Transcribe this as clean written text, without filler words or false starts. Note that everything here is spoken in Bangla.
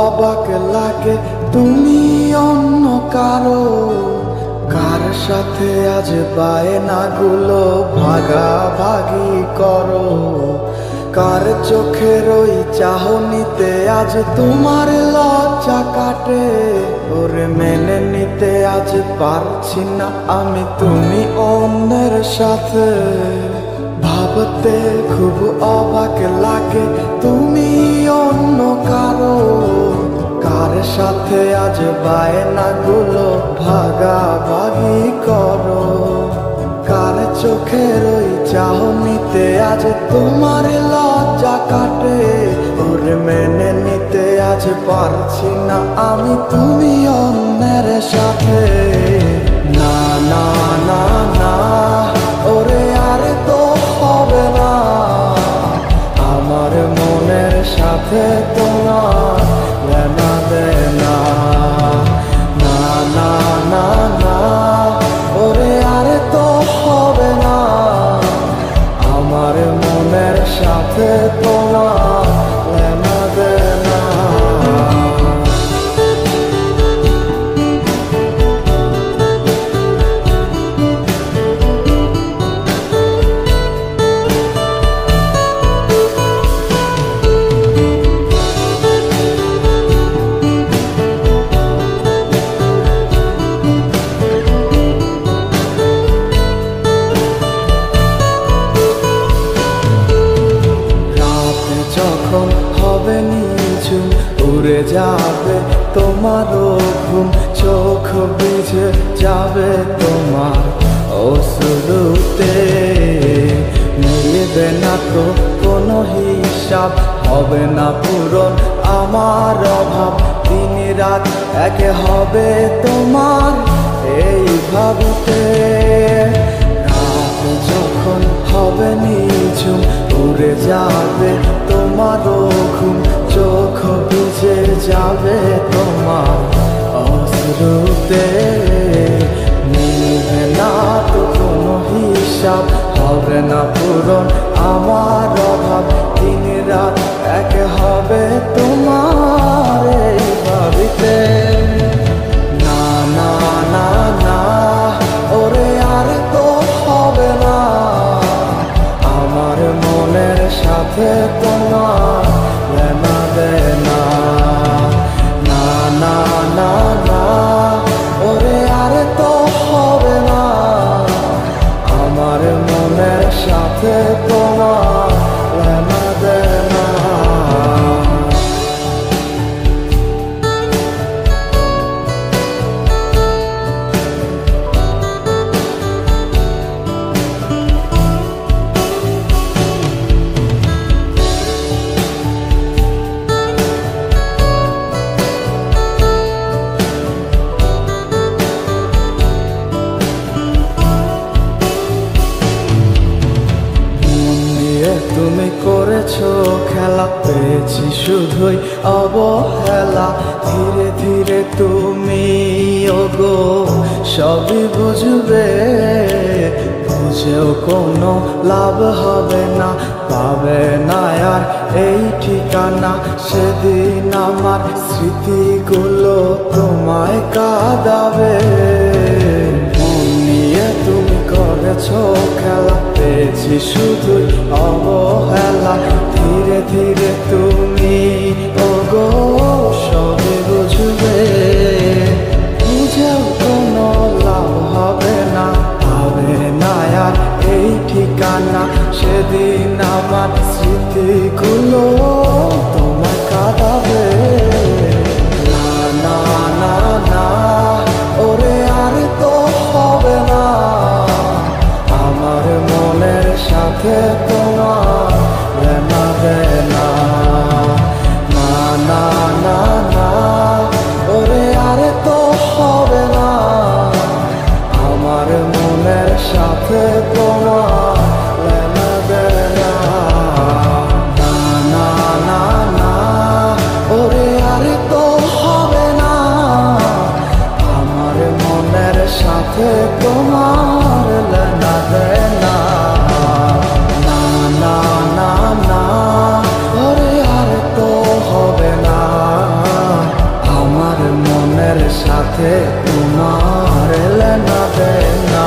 অবাক লাগে তুমি অন্য কারো, কার সাথে আজ বায়নাগুলো ভাগাভাগি করো, কার চোখের ওই চাহনিতে আজ তোমার লজ্জা কাটে। ওরে মেনে নিতে আজ পারছি না আমি তুমি অন্যের সাথে, ভাবতে খুব অবাক লাগে তুমি অন্য কারো, কার সাথে আজ বায়নাগুলো ভাগাভাগি করো, কার চোখের ওই চাহনিতে আজ তোমার লজ্জা কাটে। ওরে মেনে নিতে আজ পারছি না আমি তুমি অন্যের সাথে। না না না না ওরে আর তো হবে না, আমার মনের সাথে তোমার লেনা দেনা। না না না না ওরে আর তো হবে না, আমার মনের সাথে তোমার লেনা দেনা। যখন হবে নিঝুম উড়ে যাবে তোমারও ঘুম, চোখ ভিজে যাবে তোমার অশ্রুতে, মিলবে না তো কোনো হিসাব, হবে না পূরণ আমার অভাব, দিন রাত এক হবে তোমার এই ভাবতে। রাত যখন হবে নিঝুম উড়ে যাবে তোমারও ঘুম, চোখ ভিজে যাবে তোমার অশ্রুতে, মিলবে না তো কোনো হিসাব, হবে না পূরণ আমার অভাব, দিন রাত এক হবে তোমার এই ভাবিতে। না না না না ওরে আর তো হবে না, আমার মনের সাথে তোমার লেনা দেনা। না না না না ওরে আর তো হবে না, আমার মনের সাথে তোমার লেনা দেনা। তুমি করেছো খেলা, পেয়েছি শুধুই অবহেলা, ধীরে ধীরে তুমি ওগো সবই বুঝবে, বুঝেও কোনো লাভ হবে না, পাবে না আর এই ঠিকানা, সেদিন আমার স্মৃতিগুলো তোমায় কাঁদাবে। মন নিয়ে তুমি করেছো খেলা, পেয়েছি শুধুই অবহেলা, ধীরে ধীরে তুমি ওগো সবে বুঝবে, বুঝেও কোনো লাভ হবে না, পাবে না আর এই ঠিকানা, সেদিন আমার স্মৃতিগুলো তোমায় কাঁদাবে। না না না না ওরে আর তো হবে না, আমার মনের সাথে তোমার লেনা দেনা। না না না না ওরে আর তো হবে না, আমার মনের সাথে তোমার লেনা দেনা। না না না না ওরে আর তো হবে না, আমার মনের সাথে তোমার লেনা দেনা। না না না না ওরে আর তো হবে না। সাথে তোমার লেনা দেনা।